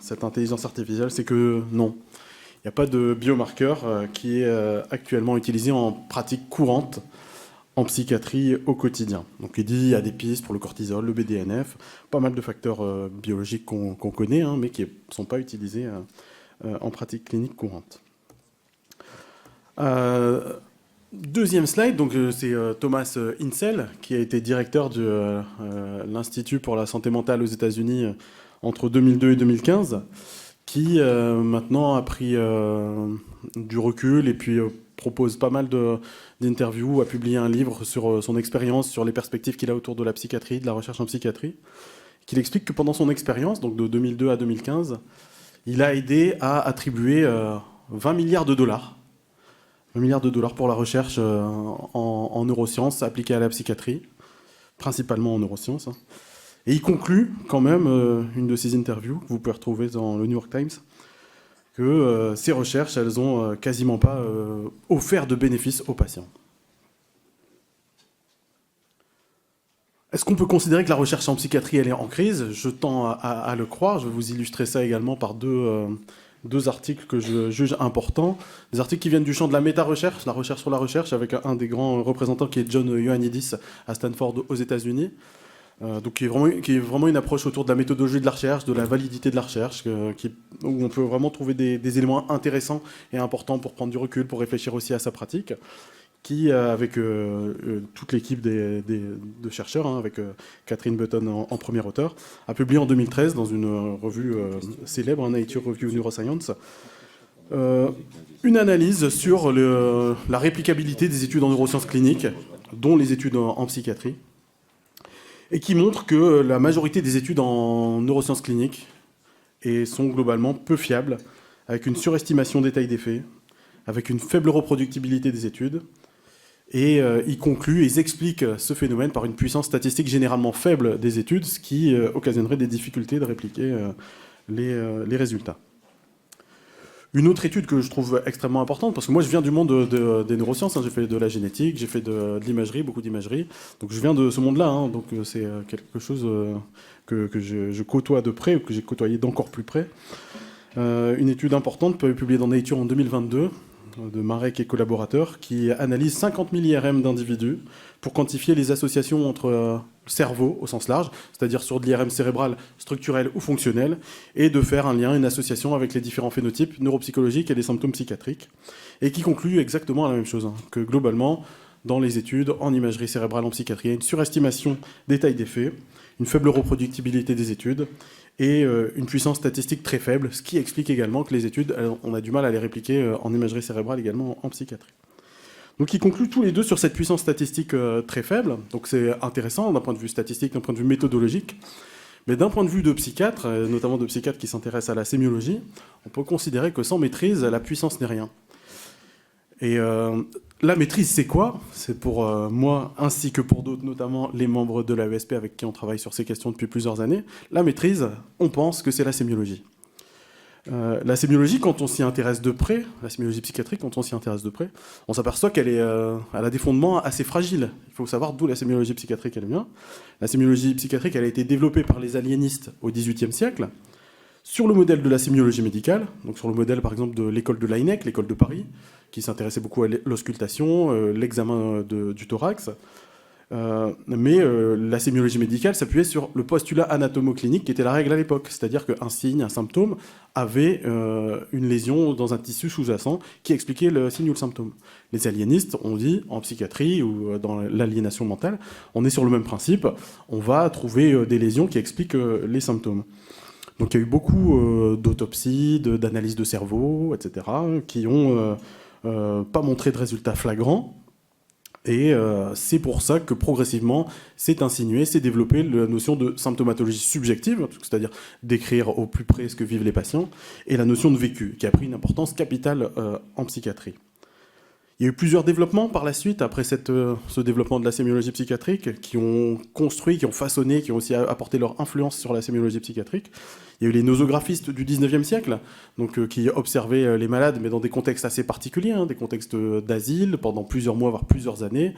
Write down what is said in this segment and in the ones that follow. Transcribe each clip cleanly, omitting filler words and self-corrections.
cette intelligence artificielle, c'est que non. Il n'y a pas de biomarqueur qui est actuellement utilisé en pratique courante en psychiatrie au quotidien. Donc il dit qu'il y a des pistes pour le cortisol, le BDNF, pas mal de facteurs biologiques qu'on connaît, hein, mais qui ne sont pas utilisés en pratique clinique courante. Deuxième slide, donc c'est Thomas Insel, qui a été directeur de l'Institut pour la santé mentale aux États-Unis entre 2002 et 2015, qui maintenant a pris du recul et puis propose pas mal d'interviews, a publié un livre sur son expérience, sur les perspectives qu'il a autour de la psychiatrie, de la recherche en psychiatrie, qu'il explique que pendant son expérience, donc de 2002 à 2015, il a aidé à attribuer 20 milliards de dollars. 20 milliards de dollars pour la recherche en neurosciences appliquée à la psychiatrie, principalement en neurosciences. Et il conclut quand même une de ses interviews, que vous pouvez retrouver dans le New York Times, que ces recherches, elles ont quasiment pas offert de bénéfices aux patients. Est-ce qu'on peut considérer que la recherche en psychiatrie, elle est en crise? Je tends à le croire. Je vais vous illustrer ça également par deux articles que je juge importants. Des articles qui viennent du champ de la méta-recherche, la recherche sur la recherche, avec un des grands représentants qui est John Ioannidis à Stanford aux États-Unis. Donc qui est vraiment une approche autour de la méthodologie de la recherche, de la validité de la recherche, où on peut vraiment trouver des éléments intéressants et importants pour prendre du recul, pour réfléchir aussi à sa pratique, qui, avec toute l'équipe de chercheurs, hein, avec Catherine Button en premier auteur, a publié en 2013 dans une revue célèbre, Nature Review Neuroscience, une analyse sur la réplicabilité des études en neurosciences cliniques, dont les études en psychiatrie, et qui montre que la majorité des études en neurosciences cliniques sont globalement peu fiables, avec une surestimation des tailles d'effets, avec une faible reproductibilité des études, et ils concluent, ils expliquent ce phénomène par une puissance statistique généralement faible des études, ce qui occasionnerait des difficultés de répliquer les résultats. Une autre étude que je trouve extrêmement importante, parce que moi je viens du monde des neurosciences, hein, j'ai fait de la génétique, j'ai fait de l'imagerie, beaucoup d'imagerie, donc je viens de ce monde-là, hein, donc c'est quelque chose que je côtoie de près, ou que j'ai côtoyé d'encore plus près. Une étude importante publiée dans Nature en 2022, de Marek et collaborateurs, qui analyse 50 000 IRM d'individus pour quantifier les associations entre le cerveau au sens large, c'est-à-dire sur de l'IRM cérébral, structurel ou fonctionnel, et de faire un lien, une association avec les différents phénotypes neuropsychologiques et les symptômes psychiatriques, et qui conclut exactement la même chose, hein, que globalement, dans les études en imagerie cérébrale en psychiatrie, il y a une surestimation des tailles d'effets, une faible reproductibilité des études, et une puissance statistique très faible, ce qui explique également que les études, on a du mal à les répliquer en imagerie cérébrale également en psychiatrie. Donc ils concluent tous les deux sur cette puissance statistique très faible, donc c'est intéressant d'un point de vue statistique, d'un point de vue méthodologique, mais d'un point de vue de psychiatre, notamment de psychiatres qui s'intéressent à la sémiologie, on peut considérer que sans maîtrise, la puissance n'est rien. Et la maîtrise, c'est quoi? C'est pour moi, ainsi que pour d'autres, notamment les membres de l'AESP avec qui on travaille sur ces questions depuis plusieurs années. La maîtrise, on pense que c'est la sémiologie. La sémiologie, quand on s'y intéresse de près, la sémiologie psychiatrique, quand on s'y intéresse de près, on s'aperçoit qu'elle a des fondements assez fragiles. Il faut savoir d'où la sémiologie psychiatrique elle vient. La sémiologie psychiatrique, elle a été développée par les aliénistes au XVIIIe siècle, sur le modèle de la sémiologie médicale, donc sur le modèle par exemple de l'école de Laennec, l'école de Paris, qui s'intéressait beaucoup à l'auscultation, l'examen du thorax. Mais la sémiologie médicale s'appuyait sur le postulat anatomoclinique qui était la règle à l'époque, c'est-à-dire qu'un signe, un symptôme avait une lésion dans un tissu sous-jacent qui expliquait le signe ou le symptôme. Les aliénistes ont dit, en psychiatrie ou dans l'aliénation mentale, on est sur le même principe, on va trouver des lésions qui expliquent les symptômes. Donc il y a eu beaucoup d'autopsies, d'analyses de cerveau, etc., qui n'ont pas montré de résultats flagrants. Et c'est pour ça que progressivement, s'est insinué, s'est développée la notion de symptomatologie subjective, c'est-à-dire décrire au plus près ce que vivent les patients, et la notion de vécu, qui a pris une importance capitale en psychiatrie. Il y a eu plusieurs développements par la suite, après ce développement de la sémiologie psychiatrique, qui ont construit, qui ont façonné, qui ont aussi apporté leur influence sur la sémiologie psychiatrique. Il y a eu les nosographistes du XIXe siècle, donc, qui observaient les malades, mais dans des contextes assez particuliers, hein, des contextes d'asile, pendant plusieurs mois, voire plusieurs années.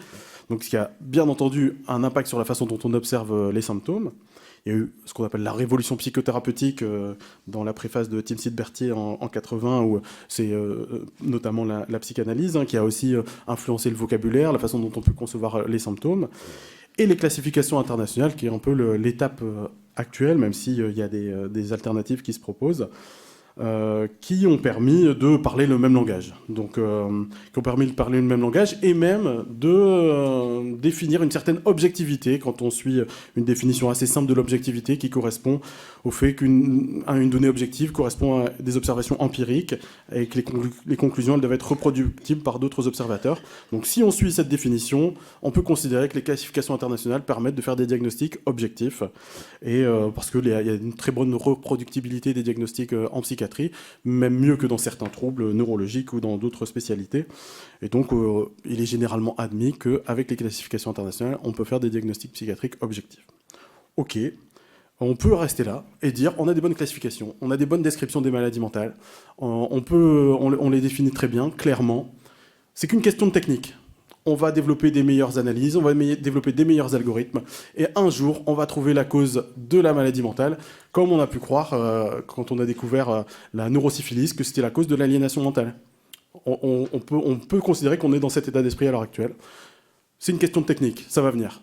Donc, ce qui a bien entendu un impact sur la façon dont on observe les symptômes. Il y a eu ce qu'on appelle la révolution psychothérapeutique dans la préface de Tim Sidbertier en 80, où c'est notamment la psychanalyse qui a aussi influencé le vocabulaire, la façon dont on peut concevoir les symptômes, et les classifications internationales, qui est un peu l'étape actuelle, même s'il y a des alternatives qui se proposent. Qui ont permis de parler le même langage. Donc, qui ont permis de parler le même langage et même de définir une certaine objectivité quand on suit une définition assez simple de l'objectivité qui correspond au fait qu'une donnée objective correspond à des observations empiriques et que les conclusions elles doivent être reproductibles par d'autres observateurs. Donc, si on suit cette définition, on peut considérer que les classifications internationales permettent de faire des diagnostics objectifs et parce qu'il y a une très bonne reproductibilité des diagnostics en psychiatrie, même mieux que dans certains troubles neurologiques ou dans d'autres spécialités. Et donc, il est généralement admis qu'avec les classifications internationales, on peut faire des diagnostics psychiatriques objectifs. OK, on peut rester là et dire on a des bonnes classifications, on a des bonnes descriptions des maladies mentales, on les définit très bien, clairement. C'est qu'une question de technique. On va développer des meilleures analyses, on va développer des meilleurs algorithmes, et un jour, on va trouver la cause de la maladie mentale, comme on a pu croire quand on a découvert la neurosyphilis, que c'était la cause de l'aliénation mentale. On peut considérer qu'on est dans cet état d'esprit à l'heure actuelle. C'est une question de technique, ça va venir.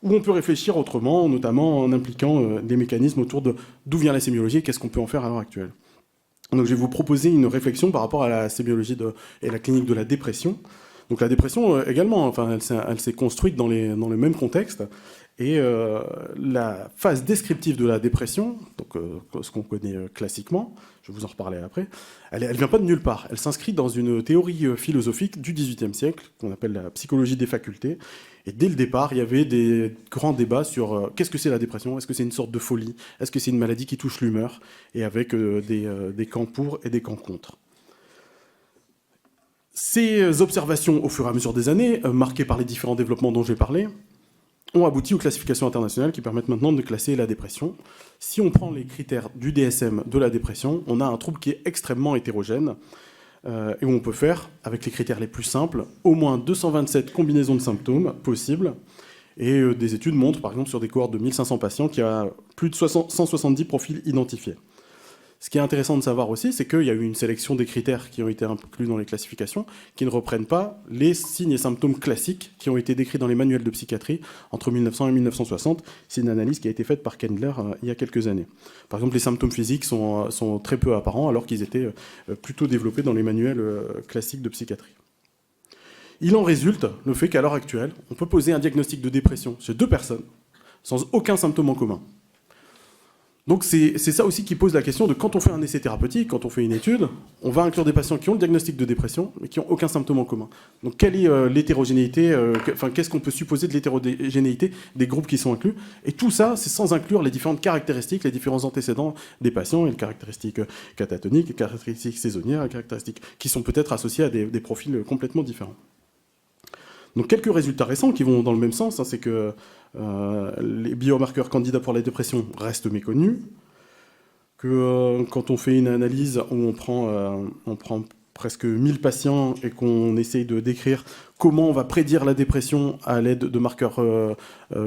Ou on peut réfléchir autrement, notamment en impliquant des mécanismes autour de d'où vient la sémiologie et qu'est-ce qu'on peut en faire à l'heure actuelle. Donc je vais vous proposer une réflexion par rapport à la sémiologie et la clinique de la dépression. Donc la dépression également, enfin, elle s'est construite dans le même contexte. Et la phase descriptive de la dépression, donc, ce qu'on connaît classiquement, je vais vous en reparler après, elle ne vient pas de nulle part. Elle s'inscrit dans une théorie philosophique du XVIIIe siècle, qu'on appelle la psychologie des facultés. Et dès le départ, il y avait des grands débats sur qu'est-ce que c'est la dépression, est-ce que c'est une sorte de folie, est-ce que c'est une maladie qui touche l'humeur, et avec des camps pour et des camps contre. Ces observations, au fur et à mesure des années, marquées par les différents développements dont j'ai parlé, ont abouti aux classifications internationales qui permettent maintenant de classer la dépression. Si on prend les critères du DSM de la dépression, on a un trouble qui est extrêmement hétérogène et où on peut faire, avec les critères les plus simples, au moins 227 combinaisons de symptômes possibles. Et des études montrent, par exemple, sur des cohortes de 1500 patients, qu'il y a plus de 170 profils identifiés. Ce qui est intéressant de savoir aussi, c'est qu'il y a eu une sélection des critères qui ont été inclus dans les classifications qui ne reprennent pas les signes et symptômes classiques qui ont été décrits dans les manuels de psychiatrie entre 1900 et 1960. C'est une analyse qui a été faite par Kendler il y a quelques années. Par exemple, les symptômes physiques sont très peu apparents alors qu'ils étaient plutôt développés dans les manuels classiques de psychiatrie. Il en résulte le fait qu'à l'heure actuelle, on peut poser un diagnostic de dépression chez 2 personnes sans aucun symptôme en commun. Donc c'est ça aussi qui pose la question de quand on fait un essai thérapeutique, quand on fait une étude, on va inclure des patients qui ont le diagnostic de dépression, mais qui n'ont aucun symptôme en commun. Donc quelle est l'hétérogénéité, qu'est-ce qu'on peut supposer de l'hétérogénéité des groupes qui sont inclus? Et tout ça, c'est sans inclure les différentes caractéristiques, les différents antécédents des patients, et les caractéristiques catatoniques, les caractéristiques saisonnières, les caractéristiques qui sont peut-être associées à des profils complètement différents. Donc quelques résultats récents qui vont dans le même sens, c'est que les biomarqueurs candidats pour la dépression restent méconnus, que quand on fait une analyse où on prend presque 1000 patients et qu'on essaye de décrire comment on va prédire la dépression à l'aide de marqueurs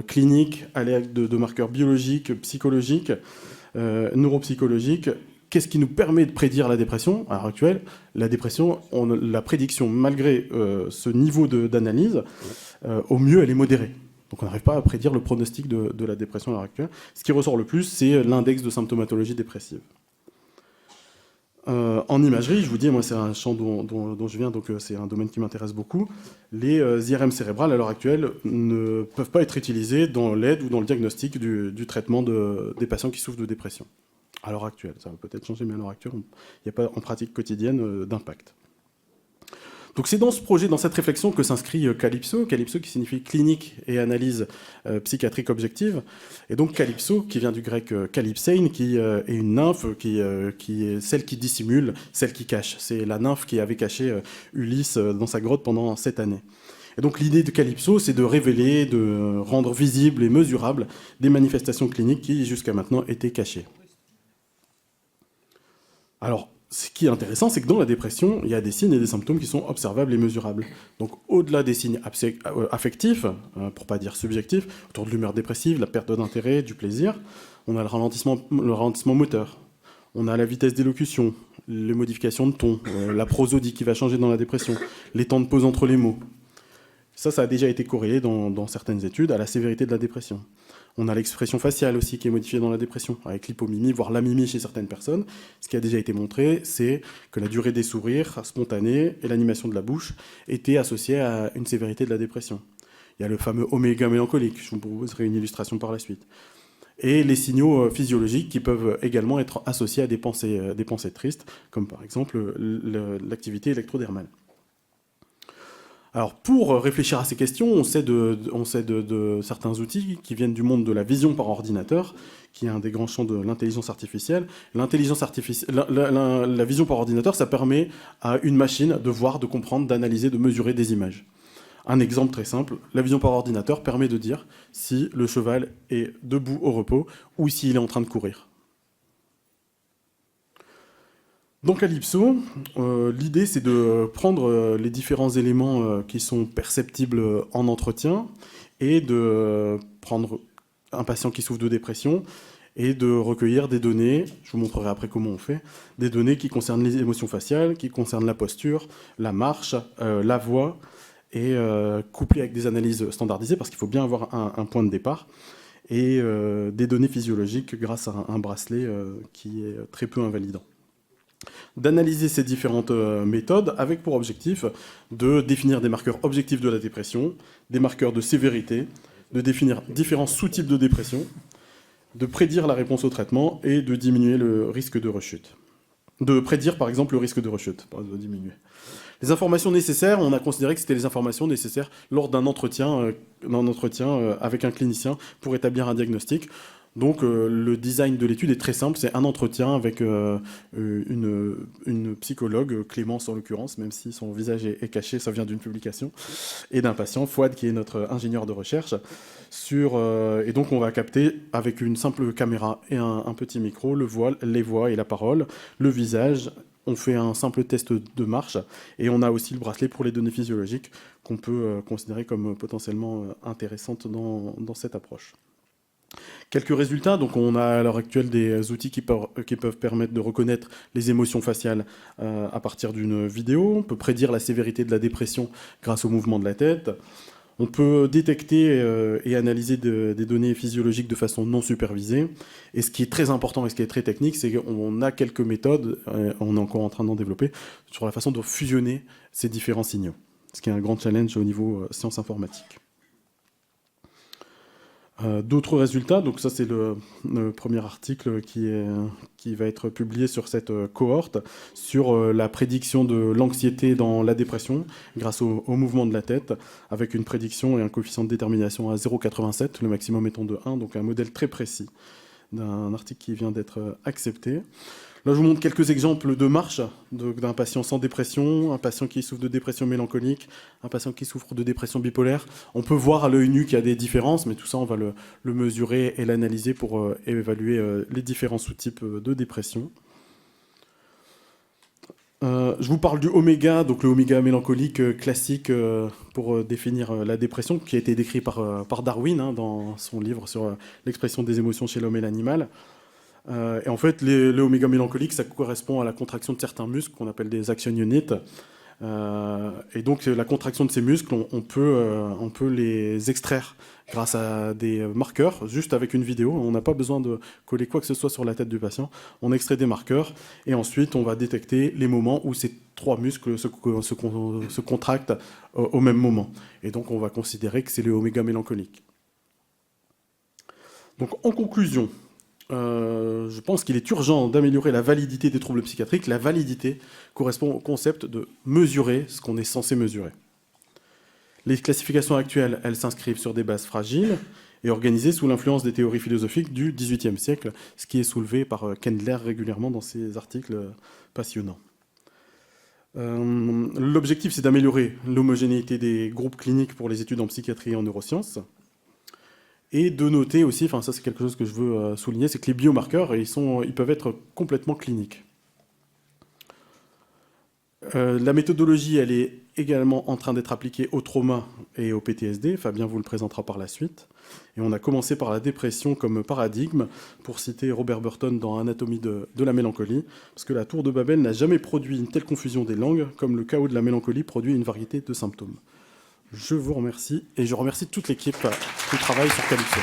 cliniques, à l'aide de marqueurs biologiques, psychologiques, neuropsychologiques, qu'est-ce qui nous permet de prédire la dépression? À l'heure actuelle, la dépression, la prédiction, malgré ce niveau d'analyse, au mieux, elle est modérée. Donc on n'arrive pas à prédire le pronostic de la dépression à l'heure actuelle. Ce qui ressort le plus, c'est l'index de symptomatologie dépressive. En imagerie, je vous dis, moi c'est un champ dont je viens, donc c'est un domaine qui m'intéresse beaucoup. Les IRM cérébrales, à l'heure actuelle, ne peuvent pas être utilisés dans l'aide ou dans le diagnostic du traitement des patients qui souffrent de dépression. À l'heure actuelle, ça va peut-être changer, mais à l'heure actuelle, il n'y a pas en pratique quotidienne d'impact. Donc c'est dans ce projet, dans cette réflexion que s'inscrit Calypso, Calypso qui signifie clinique et analyse psychiatrique objective, et donc Calypso qui vient du grec calypsein, qui est une nymphe qui est celle qui dissimule, celle qui cache. C'est la nymphe qui avait caché Ulysse dans sa grotte pendant 7 années. Et donc l'idée de Calypso, c'est de révéler, de rendre visibles et mesurables des manifestations cliniques qui jusqu'à maintenant étaient cachées. Alors, ce qui est intéressant, c'est que dans la dépression, il y a des signes et des symptômes qui sont observables et mesurables. Donc, au-delà des signes affectifs, pour pas dire subjectifs, autour de l'humeur dépressive, la perte d'intérêt, du plaisir, on a le ralentissement moteur, on a la vitesse d'élocution, les modifications de ton, la prosodie qui va changer dans la dépression, les temps de pause entre les mots. Ça a déjà été corrélé dans certaines études à la sévérité de la dépression. On a l'expression faciale aussi qui est modifiée dans la dépression, avec l'hypomimie, voire l'amimie chez certaines personnes. Ce qui a déjà été montré, c'est que la durée des sourires spontanés et l'animation de la bouche étaient associées à une sévérité de la dépression. Il y a le fameux oméga mélancolique, je vous proposerai une illustration par la suite. Et les signaux physiologiques qui peuvent également être associés à des pensées tristes, comme par exemple l'activité électrodermale. Alors, pour réfléchir à ces questions, on sait de certains outils qui viennent du monde de la vision par ordinateur, qui est un des grands champs de l'intelligence artificielle. La vision par ordinateur, ça permet à une machine de voir, de comprendre, d'analyser, de mesurer des images. Un exemple très simple, la vision par ordinateur permet de dire si le cheval est debout au repos ou s'il est en train de courir. Dans Calypso, l'idée c'est de prendre les différents éléments qui sont perceptibles en entretien et de prendre un patient qui souffre de dépression et de recueillir des données, je vous montrerai après comment on fait, des données qui concernent les émotions faciales, qui concernent la posture, la marche, la voix, et couplées avec des analyses standardisées, parce qu'il faut bien avoir un point de départ, et des données physiologiques grâce à un bracelet qui est très peu invalidant. D'analyser ces différentes méthodes avec pour objectif de définir des marqueurs objectifs de la dépression, des marqueurs de sévérité, de définir différents sous-types de dépression, de prédire la réponse au traitement et de diminuer le risque de rechute. De prédire par exemple le risque de rechute, pas de diminuer. Les informations nécessaires, on a considéré que c'était les informations nécessaires lors d'un entretien avec un clinicien pour établir un diagnostic. Donc le design de l'étude est très simple, c'est un entretien avec une psychologue, Clémence en l'occurrence, même si son visage est caché, ça vient d'une publication, et d'un patient, Fouad, qui est notre ingénieur de recherche, et donc on va capter avec une simple caméra et un petit micro les voix et la parole, le visage. On fait un simple test de marche et on a aussi le bracelet pour les données physiologiques qu'on peut considérer comme potentiellement intéressantes dans cette approche. Quelques résultats, donc on a à l'heure actuelle des outils qui peuvent permettre de reconnaître les émotions faciales à partir d'une vidéo. On peut prédire la sévérité de la dépression grâce au mouvement de la tête. On peut détecter et analyser des données physiologiques de façon non supervisée. Et ce qui est très important et ce qui est très technique, c'est qu'on a quelques méthodes, on est encore en train d'en développer, sur la façon de fusionner ces différents signaux. Ce qui est un grand challenge au niveau sciences informatiques. D'autres résultats, donc ça c'est le premier article qui va être publié sur cette cohorte, sur la prédiction de l'anxiété dans la dépression grâce au mouvement de la tête, avec une prédiction et un coefficient de détermination à 0,87, le maximum étant de 1, donc un modèle très précis d'un article qui vient d'être accepté. Là, je vous montre quelques exemples de marche d'un patient sans dépression, un patient qui souffre de dépression mélancolique, un patient qui souffre de dépression bipolaire. On peut voir à l'œil nu qu'il y a des différences, mais tout ça, on va le mesurer et l'analyser pour évaluer les différents sous-types de dépression. Je vous parle du oméga, donc le oméga mélancolique classique pour définir la dépression, qui a été décrit par Darwin dans son livre sur l'expression des émotions chez l'homme et l'animal. Et en fait, le oméga mélancolique, ça correspond à la contraction de certains muscles qu'on appelle des action units. Et donc, la contraction de ces muscles, on peut les extraire grâce à des marqueurs, juste avec une vidéo. On n'a pas besoin de coller quoi que ce soit sur la tête du patient. On extrait des marqueurs et ensuite, on va détecter les moments où ces trois muscles se contractent au même moment. Et donc, on va considérer que c'est le oméga mélancolique. Donc, en conclusion, je pense qu'il est urgent d'améliorer la validité des troubles psychiatriques. La validité correspond au concept de mesurer ce qu'on est censé mesurer. Les classifications actuelles, elles s'inscrivent sur des bases fragiles et organisées sous l'influence des théories philosophiques du XVIIIe siècle, ce qui est soulevé par Kendler régulièrement dans ses articles passionnants. L'objectif, c'est d'améliorer l'homogénéité des groupes cliniques pour les études en psychiatrie et en neurosciences. Et de noter aussi, enfin ça c'est quelque chose que je veux souligner, c'est que les biomarqueurs, ils peuvent être complètement cliniques. La méthodologie, elle est également en train d'être appliquée au trauma et au PTSD. Fabien vous le présentera par la suite. Et on a commencé par la dépression comme paradigme, pour citer Robert Burton dans Anatomie de la mélancolie, parce que la tour de Babel n'a jamais produit une telle confusion des langues, comme le chaos de la mélancolie produit une variété de symptômes. Je vous remercie, et je remercie toute l'équipe qui travaille sur Calypso.